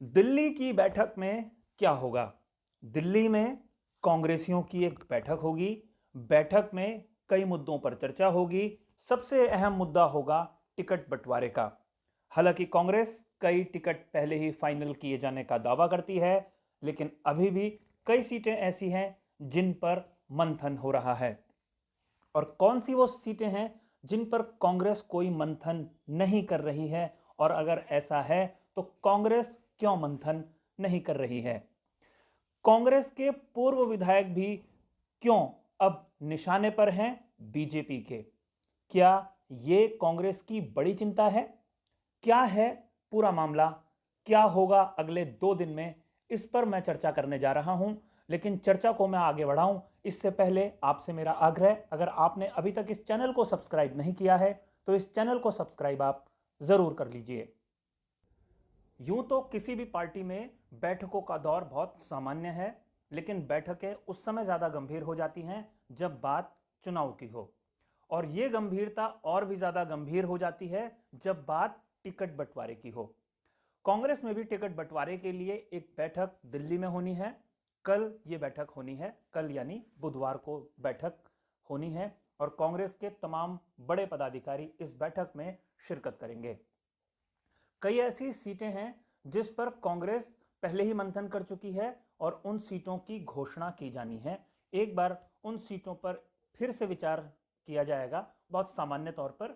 दिल्ली की बैठक में क्या होगा? दिल्ली में कांग्रेसियों की एक बैठक होगी। बैठक में कई मुद्दों पर चर्चा होगी। सबसे अहम मुद्दा होगा टिकट बंटवारे का। हालांकि कांग्रेस कई टिकट पहले ही फाइनल किए जाने का दावा करती है, लेकिन अभी भी कई सीटें ऐसी हैं जिन पर मंथन हो रहा है। और कौन सी वो सीटें हैं जिन पर कांग्रेस कोई मंथन नहीं कर रही है, और अगर ऐसा है तो कांग्रेस क्यों मंथन नहीं कर रही है? कांग्रेस के पूर्व विधायक भी क्यों अब निशाने पर हैं बीजेपी के? क्या यह कांग्रेस की बड़ी चिंता है? क्या है पूरा मामला? क्या होगा अगले 2 दिन में? इस पर मैं चर्चा करने जा रहा हूं। लेकिन चर्चा को मैं आगे बढ़ाऊं इससे पहले आपसे मेरा आग्रह, अगर आपने अभी तक इस चैनल को सब्सक्राइब नहीं किया है तो इस चैनल को सब्सक्राइब आप जरूर कर लीजिए। यूं तो किसी भी पार्टी में बैठकों का दौर बहुत सामान्य है, लेकिन बैठकें उस समय ज्यादा गंभीर हो जाती हैं जब बात चुनाव की हो। और यह गंभीरता और भी ज्यादा गंभीर हो जाती है जब बात टिकट बंटवारे की हो। कांग्रेस में भी टिकट बंटवारे के लिए एक बैठक दिल्ली में होनी है। कल यह बैठक होनी है, कल यानी बुधवार को बैठक होनी है, और कांग्रेस के तमाम बड़े पदाधिकारी इस बैठक में शिरकत करेंगे। कई ऐसी सीटें हैं जिस पर कांग्रेस पहले ही मंथन कर चुकी है और उन सीटों की घोषणा की जानी है। एक बार उन सीटों पर फिर से विचार किया जाएगा, बहुत सामान्य तौर पर।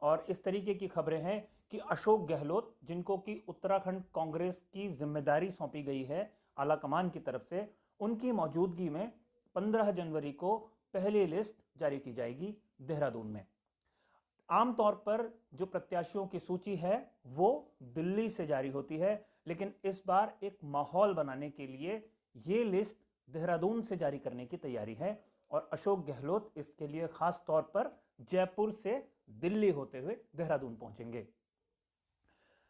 और इस तरीके की खबरें हैं कि अशोक गहलोत, जिनको कि उत्तराखंड कांग्रेस की जिम्मेदारी सौंपी गई है आलाकमान की तरफ से, उनकी मौजूदगी में 15 जनवरी को पहली लिस्ट जारी की जाएगी देहरादून में। आमतौर पर जो प्रत्याशियों की सूची है वो दिल्ली से जारी होती है, लेकिन इस बार एक माहौल बनाने के लिए ये लिस्ट देहरादून से जारी करने की तैयारी है, और अशोक गहलोत इसके लिए खास तौर पर जयपुर से दिल्ली होते हुए देहरादून पहुंचेंगे।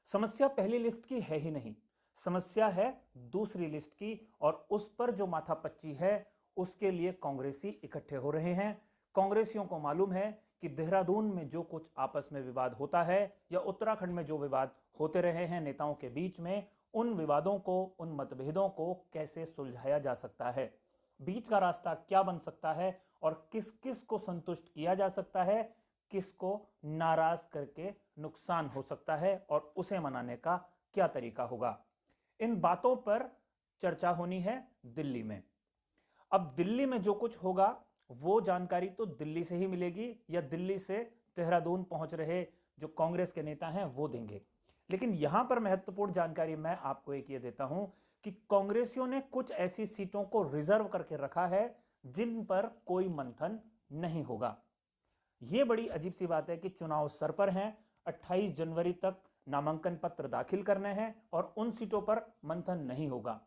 समस्या पहली लिस्ट की है ही नहीं, समस्या है दूसरी लिस्ट की, और उस पर जो माथापच्ची है उसके लिए कांग्रेसी इकट्ठे हो रहे हैं। कांग्रेसियों को मालूम है कि देहरादून में जो कुछ आपस में विवाद होता है या उत्तराखंड में जो विवाद होते रहे हैं नेताओं के बीच में, उन विवादों को, उन मतभेदों को कैसे सुलझाया जा सकता है, बीच का रास्ता क्या बन सकता है, और किस किस को संतुष्ट किया जा सकता है, किसको नाराज करके नुकसान हो सकता है, और उसे मनाने का क्या तरीका होगा। इन बातों पर चर्चा होनी है दिल्ली में। अब दिल्ली में जो कुछ होगा वो जानकारी तो दिल्ली से ही मिलेगी, या दिल्ली से देहरादून पहुंच रहे जो कांग्रेस के नेता हैं वो देंगे। लेकिन यहां पर महत्वपूर्ण जानकारी मैं आपको एक ये देता हूं कि कांग्रेसियों ने कुछ ऐसी सीटों को रिजर्व करके रखा है जिन पर कोई मंथन नहीं होगा। यह बड़ी अजीब सी बात है कि चुनाव सर पर हैं, 28 जनवरी तक नामांकन पत्र दाखिल करने हैं, और उन सीटों पर मंथन नहीं होगा।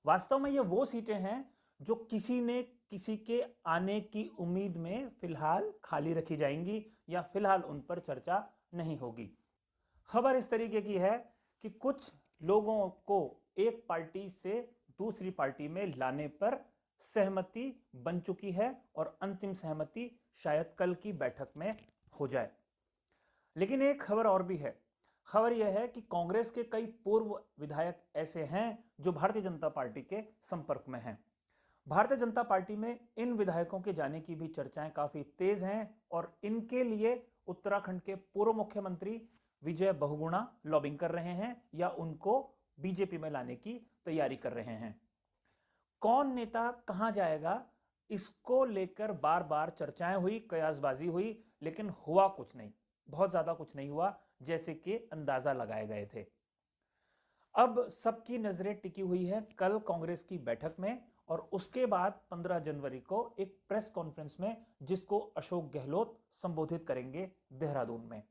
वास्तव में ये वो सीटें हैं जो किसी ने किसी के आने की उम्मीद में फिलहाल खाली रखी जाएंगी, या फिलहाल उन पर चर्चा नहीं होगी। खबर इस तरीके की है कि कुछ लोगों को एक पार्टी से दूसरी पार्टी में लाने पर सहमति बन चुकी है, और अंतिम सहमति शायद कल की बैठक में हो जाए। लेकिन एक खबर और भी है। खबर यह है कि कांग्रेस के कई पूर्व विधायक ऐसे हैं जो भारतीय जनता पार्टी के संपर्क में हैं। भारतीय जनता पार्टी में इन विधायकों के जाने की भी चर्चाएं काफी तेज हैं, और इनके लिए उत्तराखंड के पूर्व मुख्यमंत्री विजय बहुगुणा लॉबिंग कर रहे हैं, या उनको बीजेपी में लाने की तैयारी कर रहे हैं। कौन नेता कहां जाएगा, इसको लेकर बार बार चर्चाएं हुई, कयासबाजी हुई, लेकिन हुआ कुछ नहीं, बहुत ज्यादा कुछ नहीं हुआ जैसे कि अंदाजा लगाए गए थे। अब सबकी नजरें टिकी हुई है कल कांग्रेस की बैठक में, और उसके बाद 15 जनवरी को एक प्रेस कॉन्फ्रेंस में, जिसको अशोक गहलोत संबोधित करेंगे देहरादून में।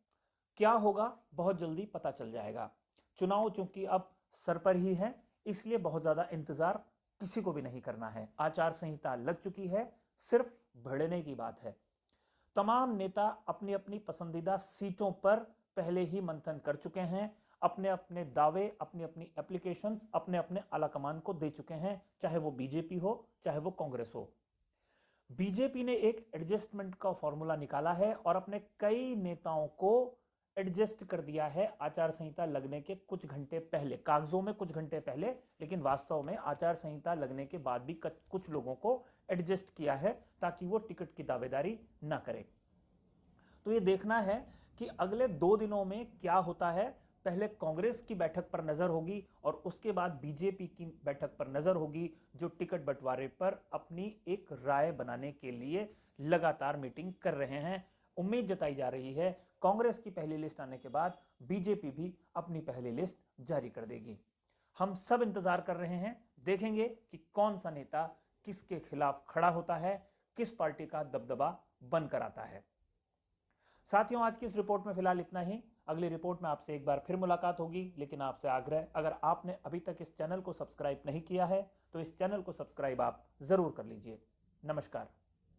क्या होगा बहुत जल्दी पता चल जाएगा। चुनाव चूंकि अब सर पर ही है, इसलिए बहुत ज्यादा इंतजार किसी को भी नहीं करना है। आचार संहिता लग चुकी है, सिर्फ भिड़ने की बात है। तमाम नेता अपनी अपनी पसंदीदा सीटों पर पहले ही मंथन कर चुके हैं, अपने अपने दावे, अपनी अपनी एप्लीकेशंस अपने अपने आलाकमान को दे चुके हैं, चाहे वो बीजेपी हो चाहे वो कांग्रेस हो। बीजेपी ने एक एडजस्टमेंट का फॉर्मूला निकाला है और अपने कई नेताओं को एडजस्ट कर दिया है आचार संहिता लगने के कुछ घंटे पहले, कागजों में कुछ घंटे पहले, लेकिन वास्तव में आचार संहिता लगने के बाद भी कुछ लोगों को एडजस्ट किया है ताकि वो टिकट की दावेदारी ना करे। तो ये देखना है कि अगले 2 दिनों में क्या होता है। पहले कांग्रेस की बैठक पर नजर होगी और उसके बाद बीजेपी की बैठक पर नजर होगी, जो टिकट बंटवारे पर अपनी एक राय बनाने के लिए लगातार मीटिंग कर रहे हैं। उम्मीद जताई जा रही है कांग्रेस की पहली लिस्ट आने के बाद बीजेपी भी अपनी पहली लिस्ट जारी कर देगी। हम सब इंतजार कर रहे हैं, देखेंगे कि कौन सा नेता किसके खिलाफ खड़ा होता है, किस पार्टी का दबदबा बनकर आता है। साथियों, आज की इस रिपोर्ट में फिलहाल इतना ही। अगली रिपोर्ट में आपसे एक बार फिर मुलाकात होगी, लेकिन आपसे आग्रह, अगर आपने अभी तक इस चैनल को सब्सक्राइब नहीं किया है तो इस चैनल को सब्सक्राइब आप जरूर कर लीजिए। नमस्कार।